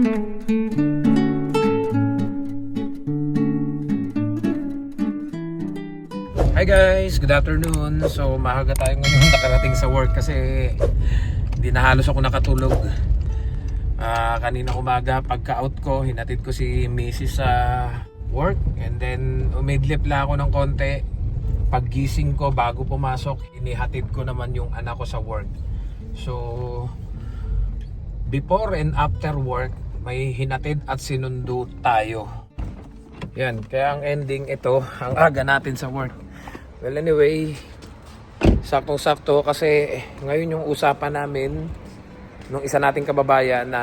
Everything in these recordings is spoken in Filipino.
Hi guys, good afternoon. So maaga tayo ngayon nakarating sa work kasi hindi na halos ako nakatulog. Kanina umaga pagka-out ko, hinatid ko si Mrs. sa work and then umidlip lang ako ng konti. Paggising ko bago pumasok, inihatid ko naman yung anak ko sa work. So before and after work, may hinatid at sinundo tayo. Yan, kaya ang ending ito, ang aga natin sa work. Well anyway, saktong-sakto kasi ngayon yung usapan namin nung isa nating kababayan na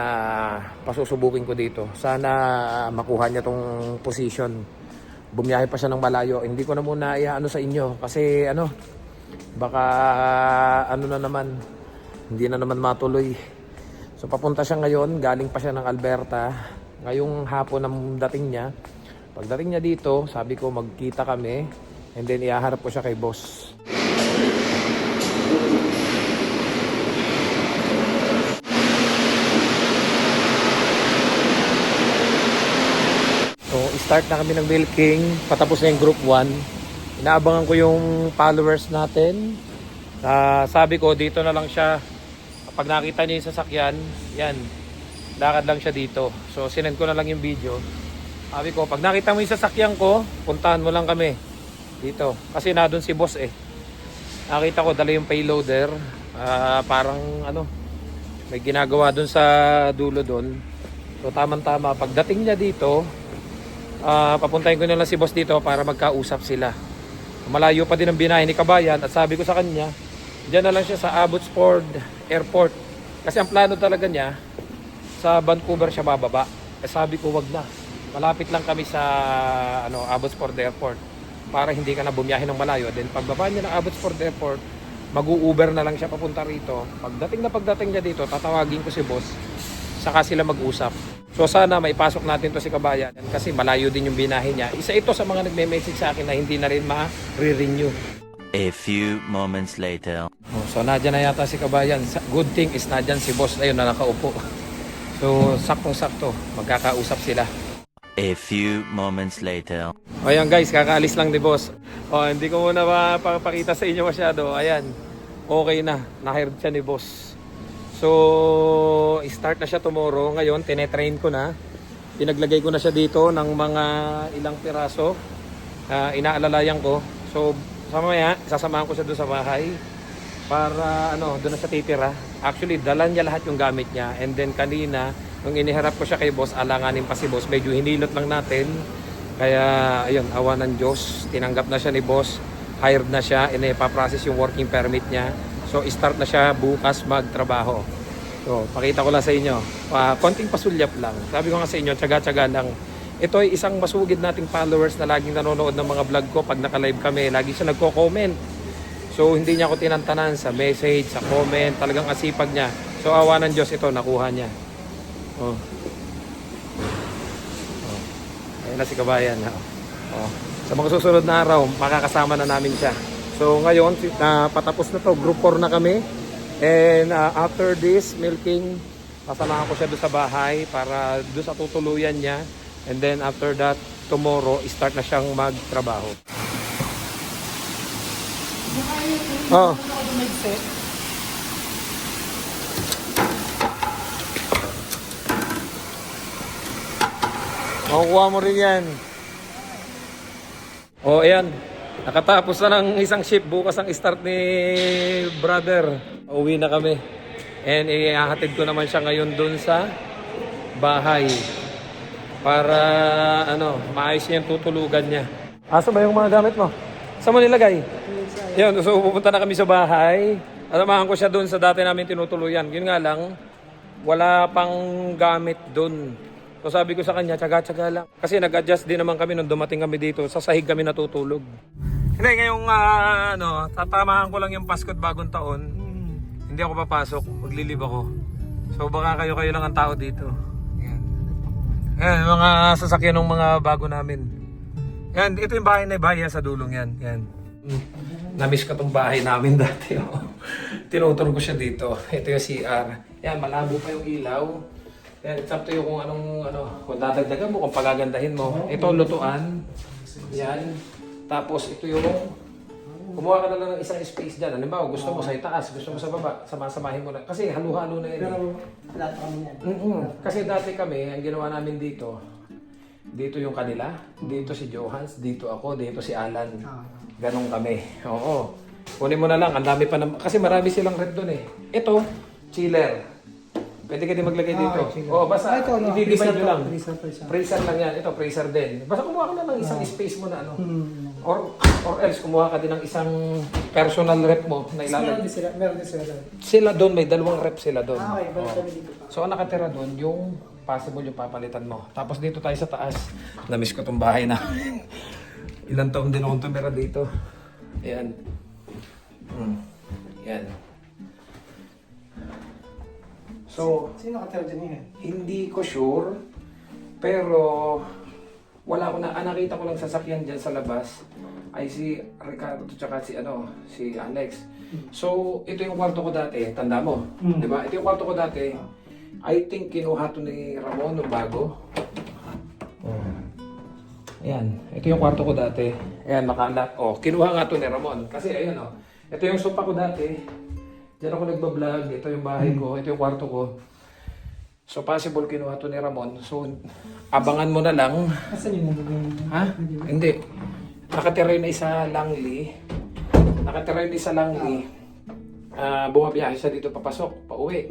pasusubukin ko dito. Sana makuha niya tong position. Bumiyahe pa siya ng malayo. Hindi ko na muna iaano sa inyo kasi baka na naman, hindi na naman matuloy. So papunta siya ngayon, galing pa siya ng Alberta. Ngayong hapon ang dating niya. Pagdating niya dito, sabi ko magkita kami. And then ihaharap ko siya kay boss. So start na kami ng milking. Patapos na yung group 1. Inaabangan ko yung followers natin. Sabi ko dito na lang siya. Kapag nakita niya yung sasakyan, yan, lakad lang siya dito. So sinend ko na lang yung video. Sabi ko pag nakita mo yung sasakyan ko, puntahan mo lang kami dito kasi na doon si boss nakita ko dala yung payloader, parang may ginagawa doon sa dulo doon. So tama pagdating niya dito, papuntahin ko na lang si boss dito para magkausap sila. Malayo pa din ang binahe ni Kabayan at sabi ko sa kanya diyan na lang siya sa Abbotsford Airport kasi ang plano talaga niya sa Vancouver siya bababa. Sabi ko wag na, malapit lang kami sa Abbotsford Airport para hindi ka na bumiyahe ng malayo. Then pagbaba niya ng Abbotsford Airport, mag-u-Uber na lang siya papunta rito. Pagdating niya dito, tatawagin ko si boss, saka sila mag-usap. So sana maipasok natin to si Kabayan kasi malayo din yung binahe niya. Isa ito sa mga nagme-message sa akin na hindi na rin ma-re-renew. A few moments later. So nadyan na yata si Kabayan. Good thing is nadyan si boss ayun na nakaupo. So saktong-sakto, magkakausap sila. A few moments later. Ayan guys, kakaalis lang ni boss. Hindi ko muna mapapakita sa inyo masyado. Ayan, okay na. Na-hired siya ni boss. So, start na siya tomorrow. Ngayon, tinetrain ko na. Pinaglagay ko na siya dito ng mga ilang piraso. Inaalalayan ko. So, mamaya, sasamahan ko siya doon sa bahay. Para, doon na siya titira. Actually, dala niya lahat yung gamit niya. And then, kanina, nung iniharap ko siya kay boss, alanganin pa si boss. Medyo hinilot lang natin. Kaya, ayun, awa ng Diyos. Tinanggap na siya ni boss. Hired na siya. Ipa-process yung working permit niya. So, start na siya bukas magtrabaho. So, pakita ko lang sa inyo. Konting pasulyap lang. Sabi ko nga sa inyo, tsaga-tsaga lang. Ito ay isang masugid nating followers na laging nanonood ng mga vlog ko. Pag naka-live kami, lagi siya nagko-comment. So, hindi niya ako tinantanan sa message, sa comment. Talagang asipag niya. So, awa ng Diyos ito, nakuha niya. Ayun na si Kabayan. Sa mga susunod na araw, makakasama na namin siya. So ngayon, patapos na to, group 4 na kami. And after this milking, pasamahan ko siya doon sa bahay para doon sa tutuluyan niya. And then after that, tomorrow, start na siyang magtrabaho. Makukuha mo rin yan. Ayan. Nakatapos na ng isang shift. Bukas ang start ni brother. Uwi na kami. And ihahatid ko naman siya ngayon dun sa bahay. Para, maayos niya yung tutulugan niya. Asa ba yung mga gamit mo? Saan mo nilagay? Yun, so pupunta na kami sa bahay. Asamahan ko siya dun sa dati namin tinutuluyan. Yun nga lang, wala pang gamit dun. So sabi ko sa kanya, tsaga-tsaga lang. Kasi nag-adjust din naman kami nung dumating kami dito. Sa sahig kami natutulog. Hindi, ngayong tatamahan ko lang yung Pasko at Bagong Taon. Hindi ako papasok, maglilib ako. So baka kayo lang ang tao dito. Yan, mga sasakyan ng mga bago namin. Yan, ito yung bahay na bahay sa dulong yan. Yan. Namiss ko tong bahay namin dati. Tinuturo ko siya dito. Ito yung CR. Yan, malabo pa yung ilaw. Yan, it's up to you kung kung dadagdagan mo, kung pagagandahin mo. Ito, lutuan. Yan. Tapos ito yung, kumuha ka na lang ng isang space dyan. Halimbawa, gusto mo sa itaas, gusto mo sa baba, samasamahin mo na. Kasi halo-halo na yan. Pero lahat kami yan. Kasi dati kami, ang ginawa namin dito yung kanila, dito si Johans, dito ako, dito si Alan. Ganon kami. Oo. Kunin mo na lang, ang dami pa naman. Kasi marami silang rep doon eh. Ito, chiller. Pwede ka din maglagay dito. Oo, basta i-divide nyo lang. Freezer lang yan. Ito, freezer din. Basta kumuha ka na ng isang space mo na ano. Or else, kumuha ka din ng isang personal rep mo na ilalagay. Meron din sila doon. Sila doon, may dalawang rep sila doon. Okay, balik kami dito pa. So, ang nakatira doon, yung possible yung papalitan mo. Tapos dito tayo sa taas. Namiss ko tong bahay na. Ilang taon din akong tumira dito. Ayan. Yan. So, Sino nakatira dyan yan? hindi ko sure, pero wala ko na, nakita ko lang sasakyan dyan sa labas ay si Ricardo tsaka si Alex. So, ito yung kwarto ko dati, tanda mo, di ba? Ito yung kwarto ko dati. I think kinuha to ni Ramon nung bago. Ayan, ito yung kwarto ko dati. Ayan, nakalat. Oh, kinuha nga to ni Ramon. Kasi ayan oh, ito yung sofa ko dati. Diyan ako nagbablog, ito yung bahay ko, ito yung kwarto ko. So possible kinuha to ni Ramon. So abangan mo na lang. Asan yun nagagawin? Ha? Hindi. Nakatira yun na isa Langley. Nakatira yun isa Langley. Bumabiyahe siya dito papasok, pauwi.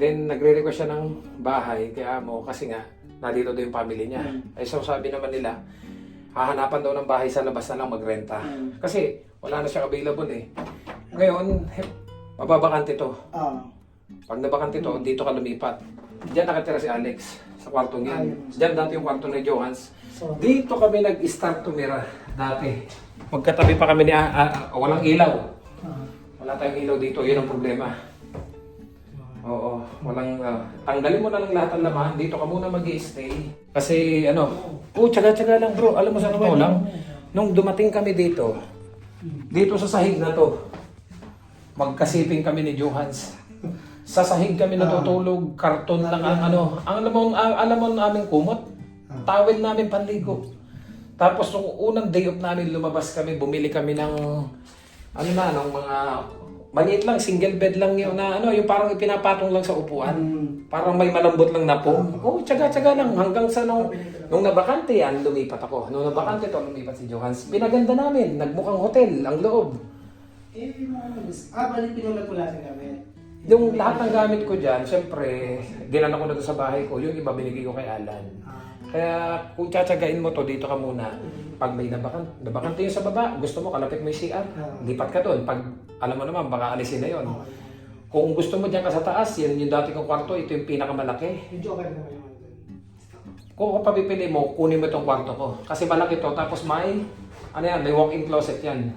Then nagre-request siya ng bahay kay Amo kasi nga nandito daw yung family niya. Ay so sabi naman nila, hahanapan daw ng bahay sa labas na lang magrenta. Kasi wala na siya available eh. Ngayon, mababakante to. Pag nabakante to, dito ka lumipat. Diyan nakatira si Alex sa kwartong yan. Diyan dati yung kwarto ni Johans. Dito kami nag-start tumira dati. Magkatabi pa kami ni walang ilaw. Wala tayong ilaw dito, yun ang problema. Oo, walang tanggalin mo na lang lahat ng laman, dito ka muna mag-i-stay. Kasi tsaga-tsaga lang bro, alam mo sa totoo lang, nung dumating kami dito sa sahig na to, magkasiping kami ni Johans. Sa sahig kami natutulog, karton lang ang alam mo aming kumot, tawel namin panligo. Tapos nung unang day off namin lumabas kami, bumili kami ng ng mga maliit lang, single bed lang yun na yung parang ipinapatong lang sa upuan. Parang may malambot lang na po. Oh, tsaga-tsaga lang hanggang sa nung nabakante yan, lumipat ako. Nung nabakante to, lumipat si Johans. Pinaganda namin, nagmukhang hotel ang loob. Balik pinulat mo lahat ng gamit. Yung lahat ng gamit ko dyan, syempre, dinala ko na doon sa bahay ko. Yung iba binigay ko kay Alan. Kaya kung tsatsagain mo to, dito ka muna. Pag may nabakante yun sa baba, gusto mo kalapit mo yung CR, lipat ka doon. Pag alam mo naman, baka alisin na yun. Kung gusto mo dyan ka sa taas, yan yung dati kong kwarto, ito yung pinakamalaki. Medyo okay naman yung Kung papipili mo, kunin mo itong kwarto ko. Kasi malaki to, tapos may walk-in closet yan.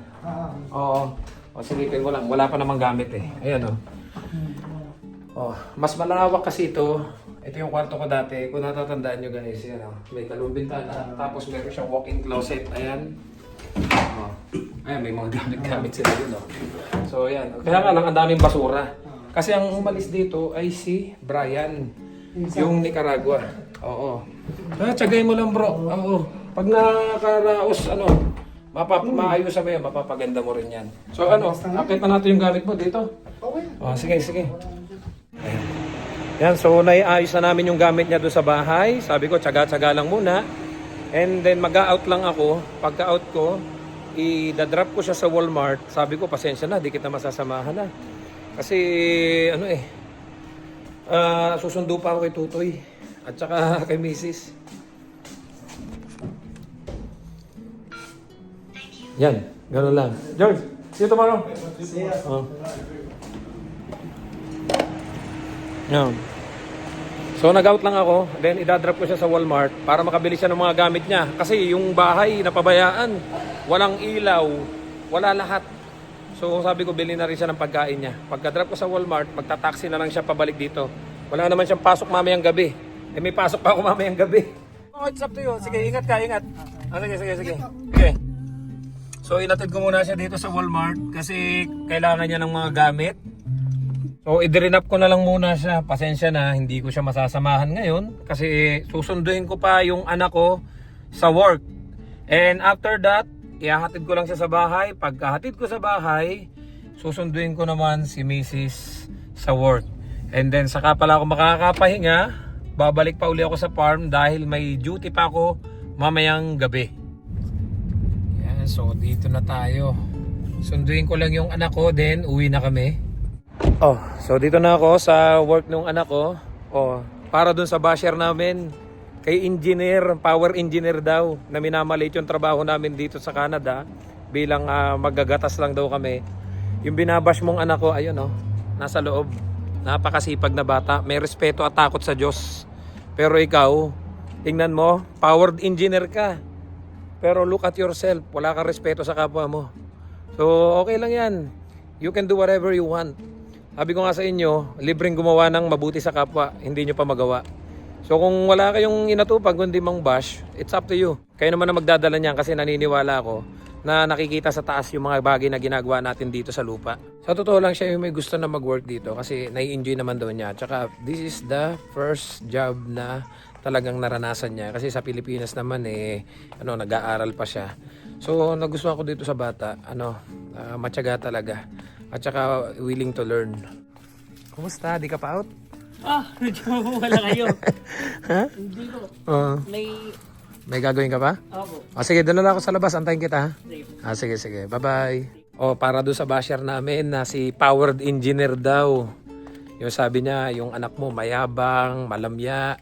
Oo. O silipin mo lang, wala pa namang gamit eh. Ayan o. Mas malawak kasi ito. Ito yung kwarto ko dati. Kung natatandaan nyo guys, yan o. May dalawang bintana. Tapos meron siyang walk-in closet. Ayan. Ayan, may mga gamit-gamit sila dun o. So ayan. Kaya nga lang, ang daming basura. Kasi ang umalis dito ay si Brian. Yung Nicaragua. Oo. Tsagay mo lang bro. Oo. Pag nakaraos, maayos mo yan, mapapaganda mo rin yan. So akit na natin yung gamit mo dito. Okay. Sige. Ayan. Yan, so naiayos na namin yung gamit niya doon sa bahay. Sabi ko, tsaga-tsaga lang muna. And then mag-out lang ako. Pagka-out ko, i-drop ko siya sa Walmart. Sabi ko, pasensya na, di kita masasamahan na. Kasi, susundo pa ako kay Tutoy. At saka kay Mrs. Yan, gano'n lang. George, see you tomorrow. See ya. Yan. So nag-out lang ako, then idadrop ko siya sa Walmart para makabili siya ng mga gamit niya. Kasi yung bahay napabayaan, walang ilaw, wala lahat. So sabi ko bilhin na rin siya ng pagkain niya. Pagka-drop ko sa Walmart, magta-taxi na lang siya pabalik dito. Wala naman siyang pasok mamayang gabi. May pasok pa ako mamayang gabi. Oh, it's up to you. Sige, ingat ka, ingat. Sige. Okay. So inatid ko muna siya dito sa Walmart kasi kailangan niya ng mga gamit. So i-drenap ko na lang muna siya. Pasensya na, hindi ko siya masasamahan ngayon kasi susunduin ko pa yung anak ko sa work. And after that, ihahatid ko lang siya sa bahay. Pagkahatid ko sa bahay, susunduin ko naman si Mrs. sa work. And then saka pala ako makakapahinga, babalik pa uli ako sa farm dahil may duty pa ako mamayang gabi. Yan, so dito na tayo. Sunduin ko lang yung anak ko, then uwi na kami. Oh, so dito na ako sa work ng anak ko. Oh, para dun sa basher namin, kay engineer, power engineer daw, na minamaliit yung trabaho namin dito sa Canada bilang magagatas lang daw kami. Yung binabash mong anak ko, ayun oh, nasa loob. Napakasipag na bata, may respeto at takot sa Diyos. Pero ikaw, tingnan mo, powered engineer ka. Pero look at yourself, wala kang respeto sa kapwa mo. So okay lang yan. You can do whatever you want. Sabi ko nga sa inyo, libreng gumawa ng mabuti sa kapwa, hindi nyo pa magawa. So kung wala kayong inatupag kundi mang bash, it's up to you. Kayo naman na magdadala niyan kasi naniniwala ako na nakikita sa taas yung mga bagay na ginagawa natin dito sa lupa. Sa totoo lang siya yung may gusto na mag-work dito kasi nai-enjoy naman daw niya. Tsaka this is the first job na talagang naranasan niya. Kasi sa Pilipinas naman nag-aaral pa siya. So nagustuhan ko dito sa bata, matyaga talaga. At saka willing to learn. Kumusta? Di ka pa out? Medyo wala kayo. Ha? Hindi ko. May gagawin ka pa? Opo. Sige, doon na lang ako sa labas. Antayin kita. Safe. Sige. Bye-bye. Para doon sa basher namin na si powered engineer daw. Yung sabi niya, yung anak mo mayabang, malamya.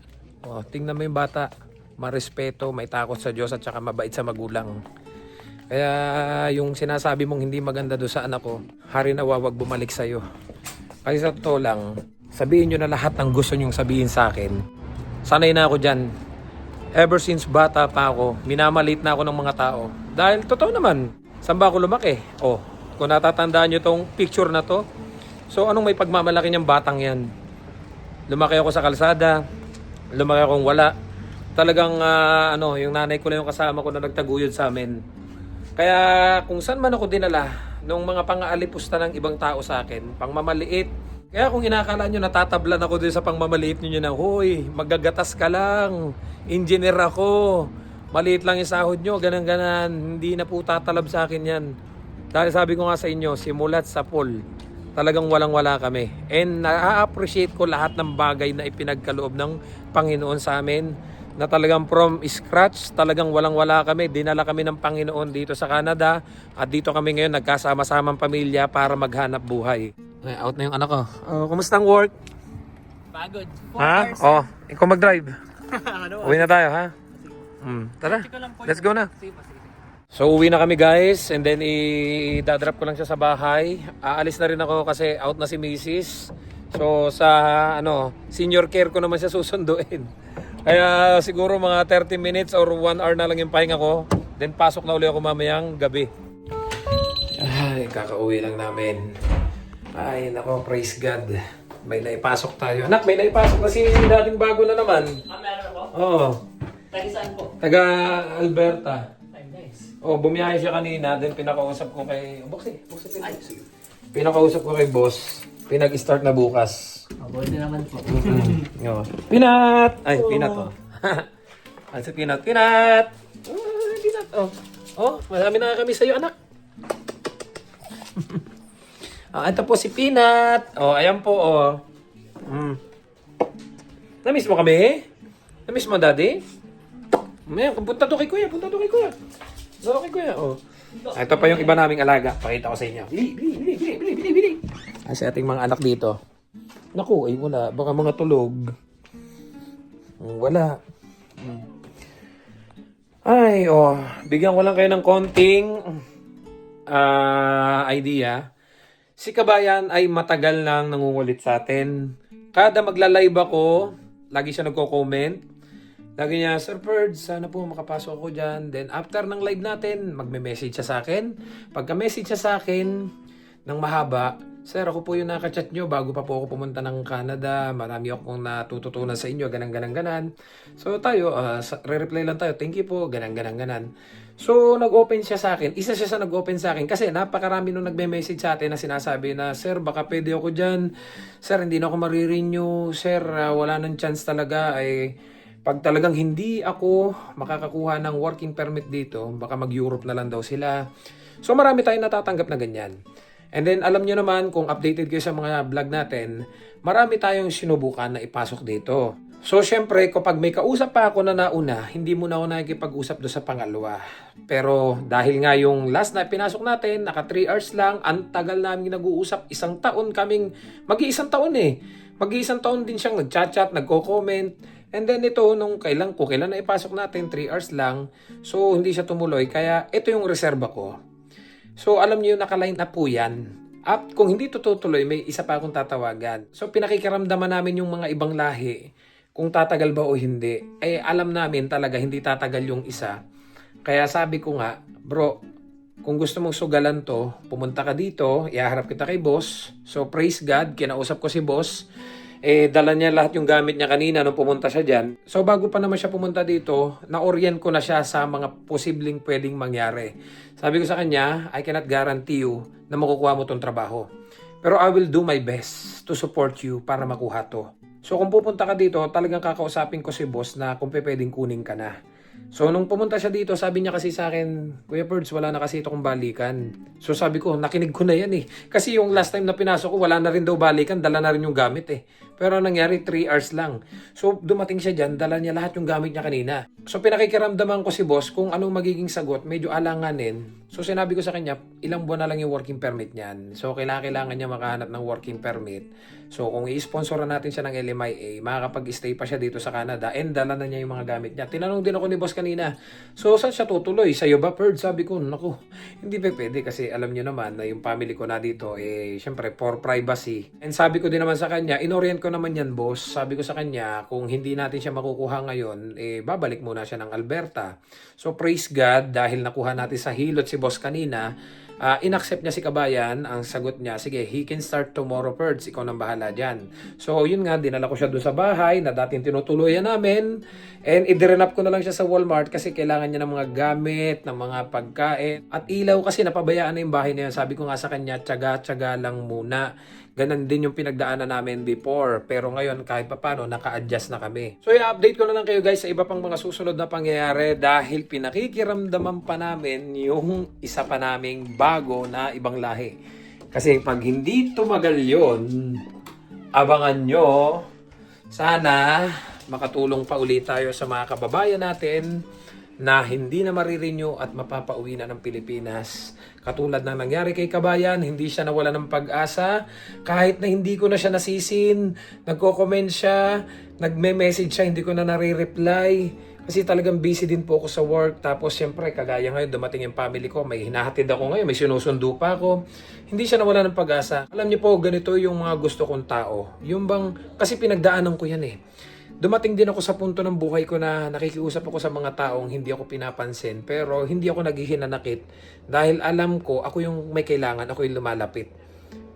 Tingnan mo yung bata. Marespeto, may takot sa Diyos at saka mabait sa magulang. Kaya yung sinasabi mong hindi maganda doon sa anak ko, hari na wag bumalik sa'yo. Kasi sa totoo lang, sabihin nyo na lahat ng gusto nyong sabihin sa akin. Sanay na ako dyan. Ever since bata pa ako, minamalit na ako ng mga tao. Dahil totoo naman, saan ba ako lumaki? Kung natatandaan nyo tong picture na to, so anong may pagmamalaki niyang batang yan? Lumaki ako sa kalsada, lumaki akong wala. Talagang yung nanay ko lang yung kasama ko na nagtaguyod sa amin. Kaya kung saan man ako dinala nung mga pang-aalipusta ng ibang tao sa akin, pangmamaliit. Kaya kung inakala nyo natatablan ako din sa pangmamaliit nyo na, hoy, magagatas ka lang, engineer ako, maliit lang yung sahod nyo, ganan-ganan, hindi na po tatalab sa akin yan. Dahil sabi ko nga sa inyo, simulat sa pool, talagang walang-wala kami. And na-appreciate ko lahat ng bagay na ipinagkaloob ng Panginoon sa amin, na talagang from scratch, talagang walang-wala kami. Dinala kami ng Panginoon dito sa Canada at dito kami ngayon nagkasama-samang pamilya para maghanap buhay. Out na yung anak ko. Kumusta ang work? Pagod. Ha? Ikaw mag-drive. Uwi na tayo, ha? Tara, let's go na. So uwi na kami guys and then i-drop ko lang siya sa bahay. Aalis na rin ako kasi out na si Mrs. So sa senior care ko naman siya susunduin. Kaya siguro mga 30 minutes or 1 hour na lang yung pahinga ko. Then pasok na ulit ako mamayang gabi. Ay, kakauwi lang namin. Ay, nako, praise God. May naipasok tayo. Anak, may naipasok na si dating bago na naman. Meron ako? Oo. Taga saan po? Taga Alberta. Ay, nice. Bumiyahe siya kanina. Then pinakausap ko kay... Pinakausap ko kay boss. Pinag-start na bukas. Mabuti naman po. Pinat! Ay, Pinat Ano si Pinat? Pinat! Pinat, marami na kami sa'yo, anak. Ito po si Pinat. Ayan po, Na-miss mo kami? Na-miss mo, daddy? Punta to kay kuya. Ito pa yung iba naming alaga. Pakita ko sa inyo. Bili. Kasi ating mga anak dito. Naku, wala. Baka mga tulog. Wala. Ay, bigyan ko lang kayo ng konting idea. Si Kabayan ay matagal nang nangungulit sa atin. Kada magla-live ako, lagi siya nagko-comment. Lagi niya, Sir Bird, sana po makapasok ako dyan. Then after ng live natin, magme-message siya sa akin. Pagka-message siya sa akin ng mahaba, Sir, ako po yung nakachat nyo bago pa po ako pumunta ng Canada. Marami akong natututunan sa inyo, ganan. So tayo, re-reply lang tayo. Thank you po, ganan. So nag-open siya sa akin. Isa siya sa nag-open sa akin kasi napakarami nung nagme-message sa atin na sinasabi na, Sir, baka pwede ako dyan. Sir, hindi na ako marirenew. Sir, wala nang chance talaga. Pag talagang hindi ako makakakuha ng working permit dito, baka mag-Europe na lang daw sila. So marami tayong natatanggap na ganyan. And then alam nyo naman kung updated kayo sa mga vlog natin, marami tayong sinubukan na ipasok dito. So syempre kapag may kausap pa ako na nauna, hindi muna ako nakikipag-usap doon sa pangalawa. Pero dahil nga yung last na pinasok natin, naka 3 hours lang, ang tagal namin nag-uusap, isang taon kaming, mag-iisang taon Mag-iisang taon din siyang nag-chat, nagko-comment. And then ito, kailan na ipasok natin, 3 hours lang. So hindi siya tumuloy, kaya ito yung reserba ko. So, alam niyo, naka-line up po yan. At kung hindi tutuloy, may isa pa akong tatawagan. So, pinakikiramdaman namin yung mga ibang lahi. Kung tatagal ba o hindi. Alam namin talaga hindi tatagal yung isa. Kaya sabi ko nga, bro, kung gusto mong sugalan to, pumunta ka dito, ihaharap kita kay boss. So, praise God, kinausap ko si boss. Dala niya lahat yung gamit niya kanina nung pumunta siya dyan. So bago pa naman siya pumunta dito, na-orient ko na siya sa mga posibleng pwedeng mangyari. Sabi ko sa kanya, I cannot guarantee you na makukuha mo tong trabaho. Pero I will do my best to support you para makuha to. So kung pupunta ka dito, talagang kakausapin ko si boss na kung pwedeng kunin ka na. So nung pumunta siya dito, sabi niya kasi sa akin, Kuya Perds, wala na kasi ito kong balikan. So sabi ko, nakinig ko na yan Kasi yung last time na pinasok ko, wala na rin daw balikan, dala na rin yung gamit Pero nangyari, 3 hours lang. So dumating siya dyan, dala niya lahat yung gamit niya kanina. So pinakikiramdaman ko si boss kung anong magiging sagot, medyo alanganin. So sinabi ko sa kanya, ilang buwan na lang yung working permit niyan. So kailangan niya makahanap ng working permit. So kung i-sponsoran natin siya ng LMIA, makakapag-stay pa siya dito sa Canada and dala na niya yung mga gamit niya. Tinanong din ako ni boss kanina, so saan siya tutuloy? Sa'yo ba, Perd? Sabi ko, naku, hindi pa pwede kasi alam niyo naman na yung family ko na dito, syempre for privacy. And sabi ko din naman sa kanya, inorient ko naman yan, boss. Sabi ko sa kanya, kung hindi natin siya makukuha ngayon, babalik muna siya ng Alberta. So praise God, dahil nakuha natin sa hilot si boss kanina, inaccept niya si Kabayan. Ang sagot niya, sige, he can start tomorrow, Perds. Ikaw nang bahala dyan. So, yun nga, dinala ko siya doon sa bahay na dating tinutuluyan namin. And i-drenap ko na lang siya sa Walmart kasi kailangan niya ng mga gamit, ng mga pagkain. At ilaw kasi napabayaan na yung bahay na yun. Sabi ko nga sa kanya, tsaga-tsaga lang muna. Ganon din yung pinagdaanan namin before. Pero ngayon, kahit pa paano, naka-adjust na kami. So, i-update ko na lang kayo guys sa iba pang mga susunod na pangyayari dahil pinakikiramdaman pa namin yung isa pa naming bago na ibang lahi. Kasi pag hindi tumagal yun, abangan nyo, sana makatulong pa ulit tayo sa mga kababayan natin na hindi na marirenew at mapapauwi na ng Pilipinas. Katulad ng nangyari kay Kabayan, hindi siya nawala ng pag-asa. Kahit na hindi ko na siya nasisin, nagko-comment siya, nagme-message siya, hindi ko na nare-reply. Kasi talagang busy din po ako sa work. Tapos siyempre, kagaya ngayon, dumating yung family ko, may hinahatid ako ngayon, may sinusundo pa ako. Hindi siya nawala ng pag-asa. Alam niyo po, ganito yung mga gusto kong tao. Yung bang, kasi pinagdaanan ko yan Dumating din ako sa punto ng buhay ko na nakikiusap ako sa mga taong hindi ako pinapansin pero hindi ako naghihinanakit dahil alam ko ako yung may kailangan, ako yung lumalapit.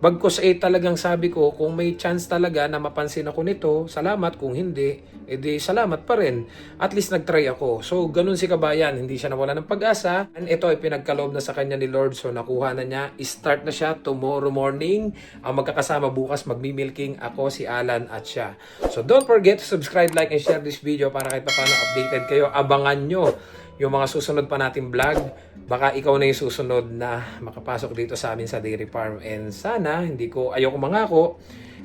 Bagkus talagang sabi ko kung may chance talaga na mapansin ako nito, salamat. Kung hindi, edi salamat pa rin. At least nagtry ako. So ganun si Kabayan, hindi siya nawala ng pag-asa. And ito ay pinagkaloob na sa kanya ni Lord. So nakuha na niya, start na siya tomorrow morning. Ang magkakasama bukas magmi-milking ako, si Alan at siya. So don't forget to subscribe, like, and share this video para kahit paano updated kayo. Abangan nyo yung mga susunod pa nating vlog. Baka ikaw na yung susunod na makapasok dito sa amin sa dairy farm. And sana, ayoko mangako,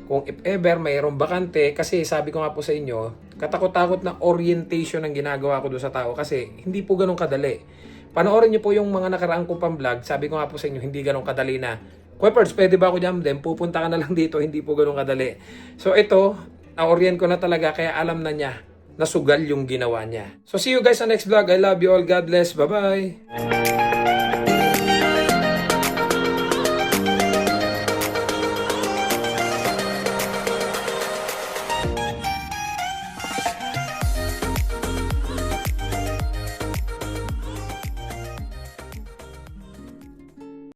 kung if ever mayroong bakante, kasi sabi ko nga po sa inyo, katakot-takot na orientation ang ginagawa ko doon sa tao kasi hindi po ganun kadali. Panoorin niyo po yung mga nakaraang kong pang-vlog, sabi ko nga po sa inyo, hindi ganun kadali na, Kuya Perds, pwede ba ako dyan? Then pupunta ka na lang dito, hindi po ganun kadali. So ito, na-orient ko na talaga, kaya alam na niya, nasugal yung ginawa niya. So see you guys sa next vlog. I love you all. God bless. Bye-bye.